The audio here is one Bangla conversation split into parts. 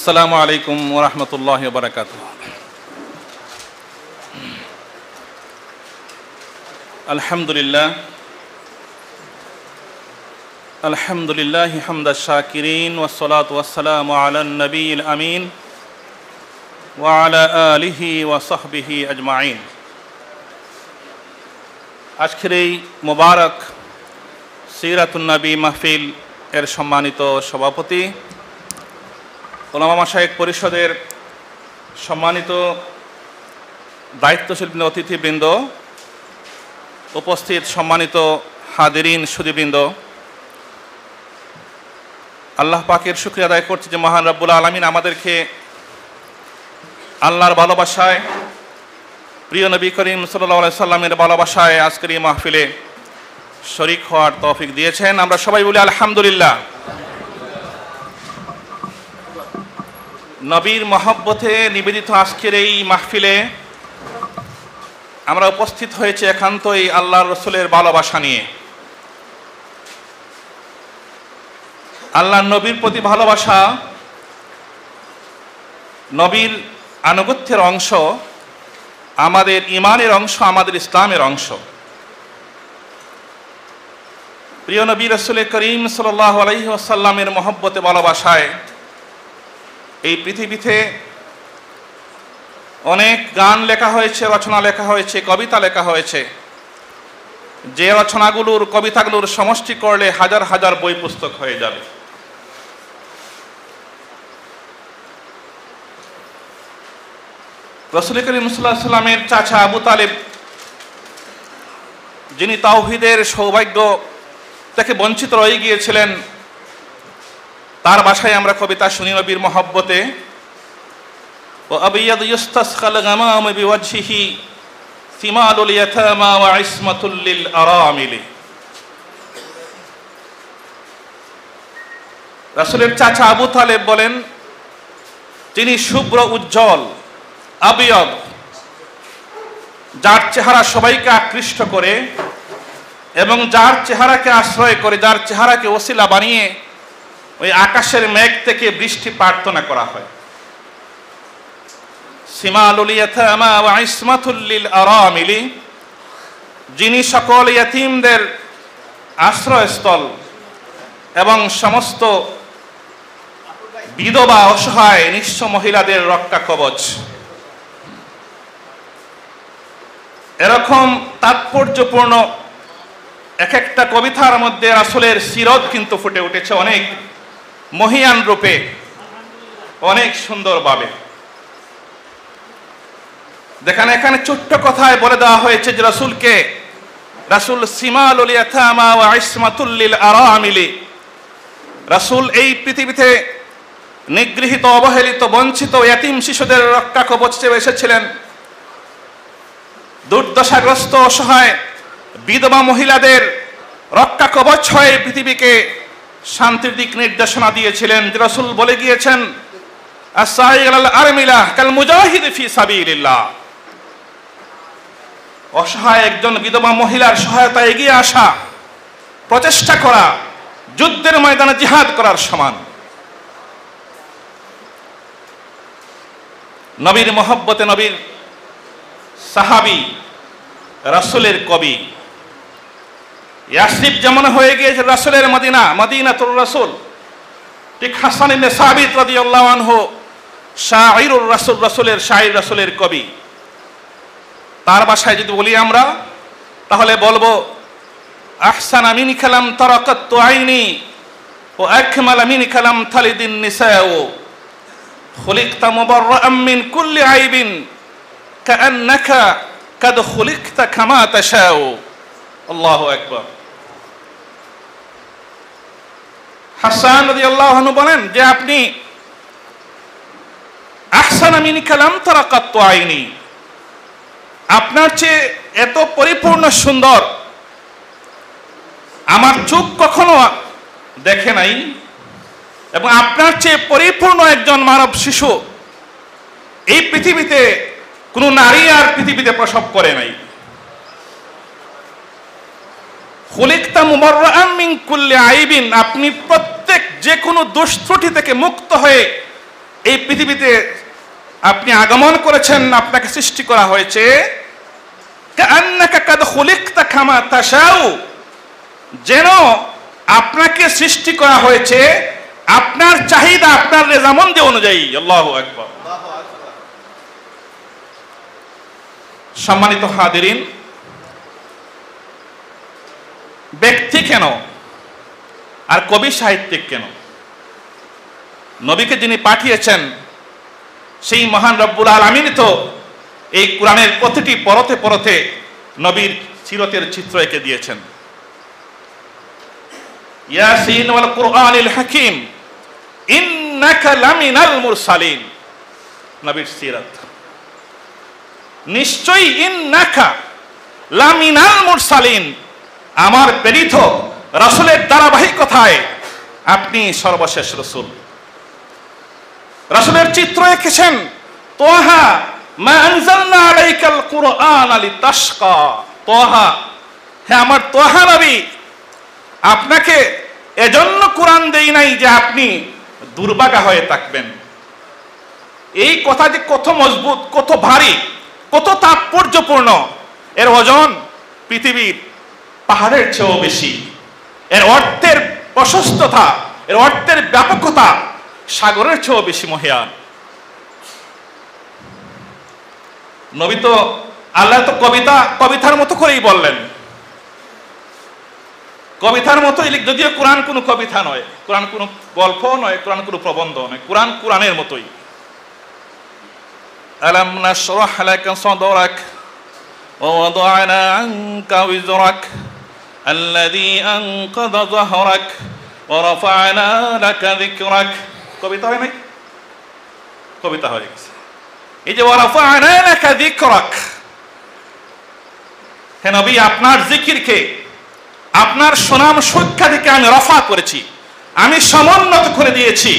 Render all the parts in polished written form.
আসসালামু আলাইকুম ওয়া রাহমাতুল্লাহি ওয়া বারাকাতুহু। আলহামদুলিল্লাহি হামদাশ শাকিরিন ওয়াস সালাতু ওয়াস সালামু আলান নবিয়িল আমিন ওয়া আলা আলিহি ওয়া সাহবিহি আজমাইন। আজকের এই মোবারক সীরাতুন্নাবি মাহফিল এর সম্মানিত সভাপতি, উলামা মশায়েখ পরিষদের সম্মানিত দায়িত্বশীল অতিথিবৃন্দ, উপস্থিত সম্মানিত হাদিরিন সুধীবৃন্দ, আল্লাহ পাকের শুকরিয়া আদায় করছি যে মহান রব্বুল আলামিন আমাদেরকে আল্লাহর ভালোবাসায়, প্রিয় নবী করিম সাল্লাল্লাহু আলাইহি সাল্লামের ভালোবাসায় আজকের এই মাহফিলে শরীক হওয়ার তৌফিক দিয়েছেন। আমরা সবাই বলি আলহামদুলিল্লাহ। নবীর মহব্বতে নিবেদিত আজকের এই মাহফিলে আমরা উপস্থিত হয়েছে একান্তই আল্লাহর রসুলের ভালোবাসা নিয়ে। আল্লাহর নবীর প্রতি ভালোবাসা নবীর আনুগত্যের অংশ, আমাদের ঈমানের অংশ, আমাদের ইসলামের অংশ। প্রিয় নবী রাসূল করিম সাল্লাল্লাহু আলাইহি ওয়াসাল্লামের মহব্বতে ভালোবাসায় এই পৃথিবীতে অনেক গান লেখা হয়েছে, রচনা লেখা হয়েছে, কবিতা লেখা হয়েছে, যে রচনাগুলোর, কবিতাগুলোর সমষ্টি করলে হাজার হাজার বই পুস্তক হয়ে যাবে। রাসূল করিম সাল্লাল্লাহু আলাইহি ওয়াসাল্লামের চাচা আবু তালেব, যিনি তাওহীদের সৌভাগ্য থেকে বঞ্চিত রয়ে গিয়েছিলেন, তার ভাষায় আমরা কবিতা শুনি নবীর মহব্বতে। ও আবিয়াদ ইস্তাসখাল গামাম বিওয়াজহিহি সিমালুল ইয়াতামা ওয়া ইসমাতুল লিল আরামিলি। রাসূলের চাচা আবু তালেব বলেন, তিনি শুভ্র উজ্জ্বল, আবিয়াদ, যার চেহারা সবাইকে আকৃষ্ট করে এবং যার চেহারাকে আশ্রয় করে, যার চেহারাকে ওসিলা বানিয়ে ওই আকাশের মেঘ থেকে বৃষ্টি প্রার্থনা করা হয়। সিমালুল ইয়াতামা ওয়া ইসমাতুল লিল আরামিলি, যিনি সকল ইয়াতীমদের আশ্রয়স্থল এবং সমস্ত বিধবা, অসহায়, নিঃস্ব মহিলাদের রক্ষা কবচ। এরকম তাৎপর্যপূর্ণ এক একটা কবিতার মধ্যে রাসূলের সিরত কিন্তু ফুটে উঠেছে অনেক মহিয়ান রূপে, অনেক সুন্দরভাবে। দেখেন, এখানে ছোট্ট কথায় বলে দেওয়া হয়েছে যে রাসূলকে, রাসূল সিমালুল ইয়াতামা ওয়া ইসমাতুল লিল আরামিলি, রাসূল এই পৃথিবীতে নিগৃহীত, অবহেলিত, বঞ্চিত ইয়াতীম শিশুদের রক্ষা কবচ হিসেবে এসেছিলেন। দুর্দশাগ্রস্ত, অসহায় বিধবা মহিলাদের রক্ষা কবচ হয়ে পৃথিবীকে শান্তির দিক নির্দেশনা দিয়েছিলেন। রাসূল বলে গিয়েছেন, আস-সাঈ আল আরমিলা কাল মুজাহিদ ফি সাবিলিল্লাহ। অসহায় একজন বিধবা মহিলার সহায়তায় এগিয়ে আসা, প্রচেষ্টা করা, যুদ্ধের ময়দানে জিহাদ করার সমান। নবীর মহব্বতে নবীর সাহাবী, রাসূলের কবি। ইয়াসরিব যেমন হয়ে গিয়েছে রাসূলের মদিনা, মদিনাতুর রাসূল, ঠিক হাসান ইবনে সাবিত রাদিয়াল্লাহু আনহু শাঈরুর রাসূল, রাসূলের শাঈর, রাসূলের কবি। তার ভাষায় যদি বলি আমরা, তাহলে বলবো, আহসানা মিন কালাম তারাকাত আইনি ওয়া আকমালা মিন কালাম তালিদিন নিসাউ খুলিকতা মুবাররাআম মিন কুল্লি আইবিন কাআন্নাকা কাদ খুলিকতা কামা তাশাউ। আল্লাহু আকবার। হাসান রাদিয়াল্লাহু আনহু বলেন যে আপনি আহসানা মিন কালাম তারাকাত আইনি, আপনার চেয়ে এত পরিপূর্ণ সুন্দর আমার চোখ কখনো দেখে নাই, এবং আপনার চেয়ে পরিপূর্ণ একজন মানব শিশু এই পৃথিবীতে কোনো নারী আর পৃথিবীতে প্রসব করে নাই। খুলিকতা মুবাররাআম মিন কুল্লি আইবিন, আপনি প্রত্যেক যে কোনো দোষ ত্রুটি থেকে মুক্ত হয়ে এই পৃথিবীতে আপনি আগমন করেছেন, আপনাকে সৃষ্টি করা হয়েছে কাআন্নাকা কাদ খুলিকতা কামা তাশাউ, যেন আপনাকে সৃষ্টি করা হয়েছে আপনার চাহিদা, আপনার রেজামন্দি অনুযায়ী। আল্লাহু আকবার। সম্মানিত হাদিরিন, ব্যক্তি কেন আর কবি সাহিত্যিক কেন? নবীকে যিনি পাঠিয়েছেন সেই মহান রব্বুল আলামিন তো এই কোরআনের প্রতিটি পরতে পরতে নবীর সিরতের চিত্র এঁকে দিয়েছেন। ইয়াসিন ওয়াল কুরআনিল হাকিম ইন্নাকা লামিনাল মুরসালিন, নবীর সিরাত। নিশ্চয়ই ইন্নাকা লামিনাল মুরসালিন, আমার প্রেরিত রাসূলের ধারাবাহিকতায় আপনি সর্বশেষ রাসূল। রাসূলের চিত্র এঁকেছেন তোহা মা আনজালনা আলাইকাল কুরআনা লিতাশকা, তোহা, হে আমার তোহা নবী, আপনাকে এজন্য কোরআন দেই নাই যে আপনি দুর্ভাগা হয়ে থাকবেন। এই কথা যে কত মজবুত, কত ভারী, কত তাৎপর্যপূর্ণ, এর ওজন পৃথিবীর পাহাড়ের চেয়েও বেশি। এর অর্থের প্রশস্ততা, এর অর্থের ব্যাপকতা সাগরের চেয়েও বেশি মহিয়ান। নবী তো, আল্লাহ তো কবিতার মতো করেই বললেন, কবিতার মতোই, যদিও কোরআন কোনো কবিতা নয়, কোরআন কোনো গল্প নয়, কোরআন কোনো প্রবন্ধ নয়, কোরআন কোরআনের মতোই। আলাম নাশরাহ লাকা সাদরাক ওয়া ওয়াদা'না আনকা ওয়িজরাক আল্লাযী আনকাযা যাহরাক ওয়া রাফা'না লাকা যিকরাক। কবিতা হয় নাই? কবিতা হয়ে গেছে। এই যে ওয়া রাফা'না লাকা যিকরাক, হে নবী, আপনার জিকিরকে, আপনার সুনাম সুখ্যাতিকে আমি রফা করেছি, আমি সমুন্নত করে দিয়েছি।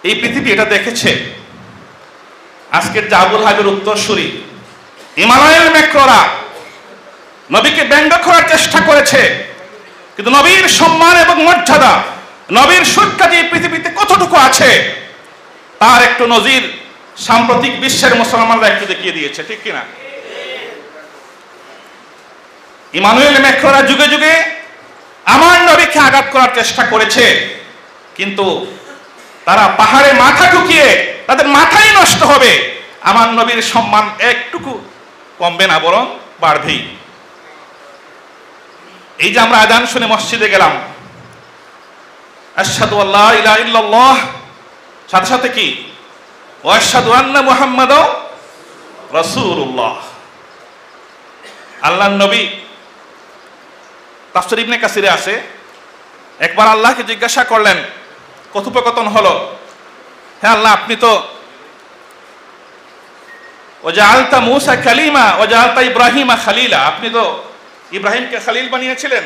এই পৃথিবী এটা দেখেছে। আজকের যে আবুল হাবের উত্তরসূরি হিমালয়ের মেক্ররা নবীকে ব্যঙ্গ করার চেষ্টা করেছে, কিন্তু নবীর সম্মান এবং মর্যাদা, নবীর সুখ্যাতি পৃথিবীতে কতটুকু আছে তার একটু নজির সাম্প্রতিক বিশ্বের মুসলমানরা একটু দেখিয়ে দিয়েছে, ঠিক কিনা? ইমানুয়েল মেক্ররা যুগে যুগে আমার নবীকে আঘাত করার চেষ্টা করেছে, কিন্তু তারা পাহাড়ে মাথা ঠুকিয়ে তাদের মাথাই নষ্ট হবে, আমার নবীর সম্মান একটুকু কমবে না, বরং বাড়বেই। এই যে আমরা আযান শুনে মসজিদে গেলাম, আশহাদু আল্লা ইলাহা ইল্লাল্লাহ, সাথে সাথে কি ওয়া আশহাদু আন্না মুহাম্মাদাও রাসূলুল্লাহ। আল্লাহর নবী, তাফসীর ইবনে কাসিরে আছে, একবার আল্লাহকে জিজ্ঞাসা করলেন, কথোপকথন হলো, হে আল্লাহ, আপনি তো ওয়াজআলতা মূসা কালিমা ওয়াজআলতা ইব্রাহিমা খালিলা, আপনি তো ইব্রাহিমকে খালিল বানিয়েছিলেন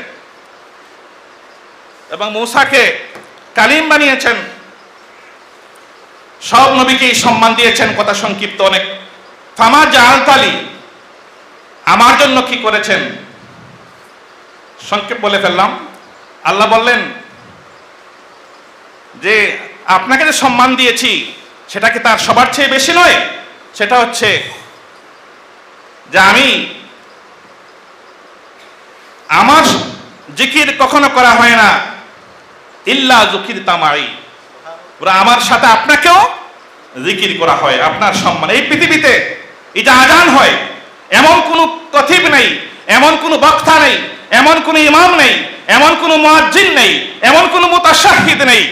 এবং মূসাকে কালিম বানিয়েছেন, সব নবীকেই সম্মান দিয়েছেন। কথা সংক্ষিপ্ত অনেক। ফামা জাআলতালি, আমার জন্য কি করেছেন? সংক্ষেপ বলে ফেললাম। আল্লাহ বললেন যে আপনাকে যে সম্মান দিয়েছি সেটা কি তার সবার চেয়ে বেশি নয়? সেটা হচ্ছে যে আমি, আমার জিকির কখনো করা হয় না ইল্লা যুকিরতা মাই, আমার সাথে আপনাকেও জিকির করা হয়, আপনার সম্মান। এই পৃথিবীতে এই যে আযান হয়, এমন কোনো খতিব নেই, এমন কোনো বক্তা নেই, এমন কোনো ইমাম নেই, এমন কোনো মুয়াজ্জিন নেই, এমন কোনো মুতাশাহহিদ নেই।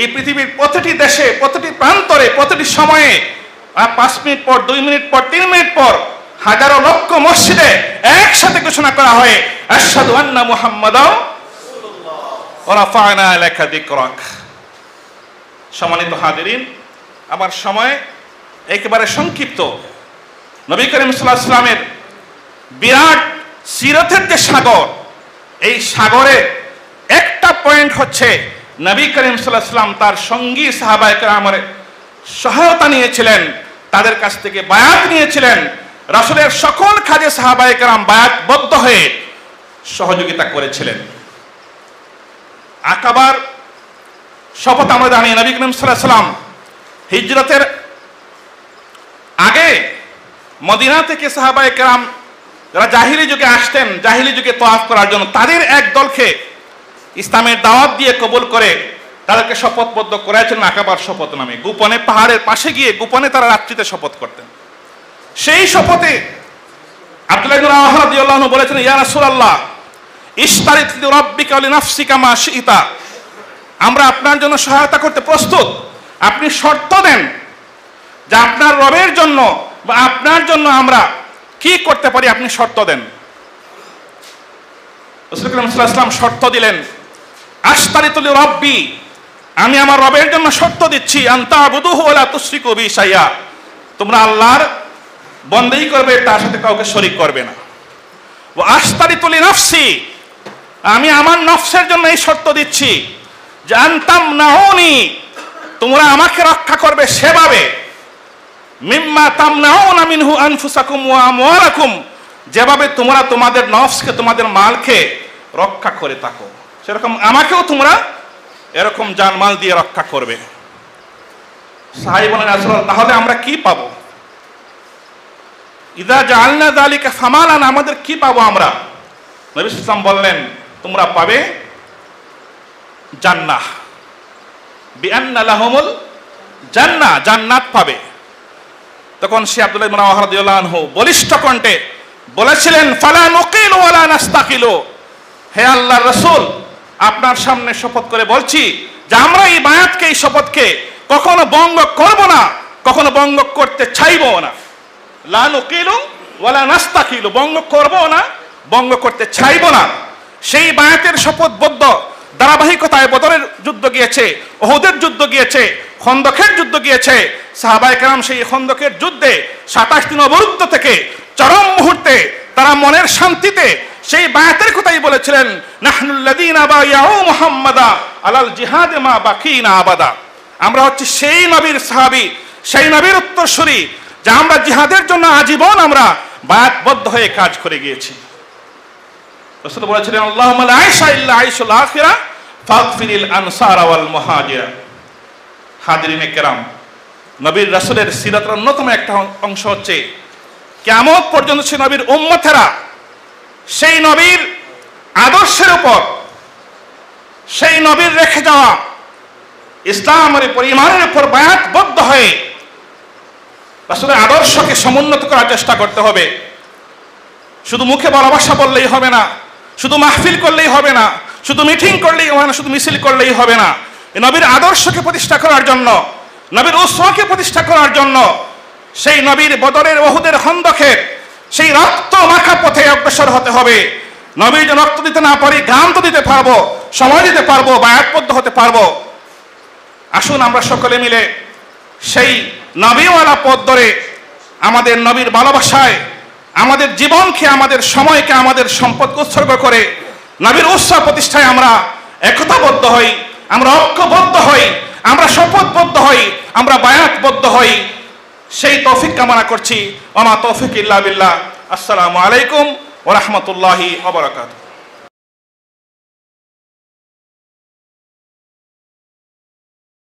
এই পৃথিবীর প্রতিটি দেশে, প্রতিটি প্রান্তরে, প্রতিটি সময়ে 5 মিনিট পর, 2 মিনিট পর, 3 মিনিট পর হাজারো লক্ষ মসজিদে একসাথে ঘোষণা করা হয়, আশহাদু আন্না মুহাম্মাদাও রাসূলুল্লাহ ওয়া রাফা'না লাকা যিকরাক। সম্মানিত হাজিরিন, আমার সময় একেবারে সংক্ষিপ্ত। নবী করিম সাল্লাল্লাহু আলাইহি ওয়াসাল্লামের বিরাট সিরতের যে সাগর, এই সাগরে একটা পয়েন্ট হচ্ছে নবী করিম সাল্লাল্লাহু আলাইহি ওয়াসাল্লাম তার সঙ্গী সাহাবায়ে কেরামের সহায়তা নিয়েছিলেন, তাদের কাছ থেকে বায়াত নিয়েছিলেন। রাসূলের সকল কাজে সাহাবায়ে কেরাম বায়াতবদ্ধ হয়ে সহযোগিতা করেছিলেন। আকাবার শপথ আমরা জানি নবী করিম সাল্লাল্লাহু আলাইহি ওয়াসাল্লাম হিজরতের আগে মদিনা থেকে সাহাবায়ে কেরাম যারা জাহিলি যুগে আসতেন, জাহিলি যুগে তওয়াফ করার জন্য, তাদের এক দলকে ইসলামের দাওয়াত দিয়ে কবুল করে তাদেরকে শপথবদ্ধ করেছেন আকাবার শপথ নামে। গোপনে পাহাড়ের পাশে গিয়ে গোপনে তারা রাত্রিতে শপথ করতেন। সেই শপথে আব্দুল্লাহ ইবনে রাওয়াহা রাদিয়াল্লাহু আনহু বলেছেন, ইয়া রাসূলুল্লাহ ইশতারিত লিরাব্বিকা ওয়া লিনাফসিকা মা শি'তা, আমরা আপনার জন্য সহায়তা করতে প্রস্তুত, আপনি শর্ত দেন যে আপনার রবের জন্য বা আপনার জন্য আমরা কি করতে পারি, আপনি শর্ত দেন। রাসূল করিম সাল্লাল্লাহু আলাইহি ওয়াসাল্লাম শর্ত দিলেন, আশতারিতু লিরাব্বি, আমি আমার রবের জন্য শর্ত দিচ্ছি, আনতা আবুদুহু ওয়া লা তুশরিকু বি শাইআ, তোমরা আল্লাহর বন্দেগী করবে, তার সাথে কাউকে শরীক করবে না। ওয়া আশতারিতু লিনাফসি, আমি আমার নফসের জন্য এই শর্ত দিচ্ছি যে আনতামনাউনি, তোমরা আমাকে রক্ষা করবে সেভাবে, মিম্মা তামনাউনা মিনহু আনফুসাকুম ওয়া আমওয়ালাকুম, যেভাবে তোমরা তোমাদের নফসকে তোমাদের মালকে রক্ষা করে থাকো, সেরকম আমাকেও তোমরা এরকম জানমাল দিয়ে রক্ষা করবে। সাহাবী বলেন, রাসূলুল্লাহ তাহলে আমরা কি পাবো? ইযা জাআলনা যালিকা ফামালান, আমাদের কি পাবো আমরা? নবী সাল্লাল্লাহু আলাইহি ওয়াসাল্লাম বললেন, তোমরা পাবে জান্নাহ, বিআন্না লাহুমুল জান্নাহ, জান্নাত পাবে। তখন সে আব্দুল্লাহ ইবনে রাওয়াহা রাদিয়াল্লাহু আনহু বলিষ্ঠ কণ্ঠে বলেছিলেন, ফালা নুকিলু ওয়ালা নাস্তাকিলু, হে আল্লাহর রাসূল, আপনার সামনে শপথ করে বলছি যে আমরা এই বায়াতকে, এই শপথকে কখনো ভঙ্গ করব না, কখনো ভঙ্গ করতে চাইবো না। লা নুকিলু ওয়ালা নাস্তাকিলু, ভঙ্গ করব না, ভঙ্গ করতে চাইবো না। সেই বায়াতের শপথবদ্ধ ধারাবাহিকতায় বদরের যুদ্ধ গিয়েছে, উহুদের যুদ্ধ গিয়েছে, খন্দকের যুদ্ধ গিয়েছে। সাহাবায়ে কেরাম সেই খন্দকের যুদ্ধে 27 দিন অবরুদ্ধ থেকে চরম মুহূর্তে তারা মনের শান্তিতে সেই বায়াতের কথাই বলেছিলেন, নাহনুল্লাযীনা বায়াউ মুহাম্মাদা আলাল জিহাদে মা বাকিনা আবাদা, আমরা হচ্ছে সেই নবীর সাহাবী, সেই নবীর উত্তরসূরি, যে আমরা জিহাদের জন্য আজীবন আমরা বায়াতবদ্ধ হয়ে কাজ করে গিয়েছি। রাসূল বলেছিলেন, আল্লাহুম্মা লা আইশা ইল্লা আইশুল আখিরা ফাগফিরিল আনসার ওয়াল মুহাজিরা। হাজিরিনে কেরাম, নবীর রাসূলের সিরাতের অন্যতম একটা অংশ হচ্ছে কিয়ামত পর্যন্ত সেই নবীর উম্মতেরা সেই নবীর আদর্শের উপর, সেই নবীর রেখে যাওয়া ইসলামের উপর, ঈমানের উপর বায়াতবদ্ধ হয়ে রাসূলের আদর্শকে সমুন্নত করার চেষ্টা করতে হবে। শুধু মুখে ভালোবাসা বললেই হবে না, শুধু মাহফিল করলেই হবে না, শুধু মিটিং করলেই হবে না, শুধু মিছিল করলেই হবে না। এই নবীর আদর্শকে প্রতিষ্ঠা করার জন্য, নবীর উসওয়াকে প্রতিষ্ঠা করার জন্য সেই নবীর বদরের, উহুদের, খন্দকের সেই রক্ত মাখা পথে অগ্রসর হতে হবে। নবীর যে রক্ত দিতে না পারি, ঘাম তো দিতে পারবো, সময় দিতে পারবো, বায়াতবদ্ধ হতে পারবো। আসুন আমরা সকলে মিলে সেই নবীওয়ালা পথ ধরে আমাদের নবীর ভালোবাসায় আমাদের জীবনকে, আমাদের সময়কে, আমাদের সম্পদকে উৎসর্গ করে নবীর উৎসব প্রতিষ্ঠায় আমরা একতাবদ্ধ হই, আমরা ঐক্যবদ্ধ হই, আমরা শপথবদ্ধ হই, আমরা বায়াতবদ্ধ হই। সেই তৌফিক কামনা করছি। ওয়া মা তৌফিক ইল্লা বিল্লাহ। আসসালামু আলাইকুম ওয়া রাহমাতুল্লাহি ওয়া বারাকাতুহু।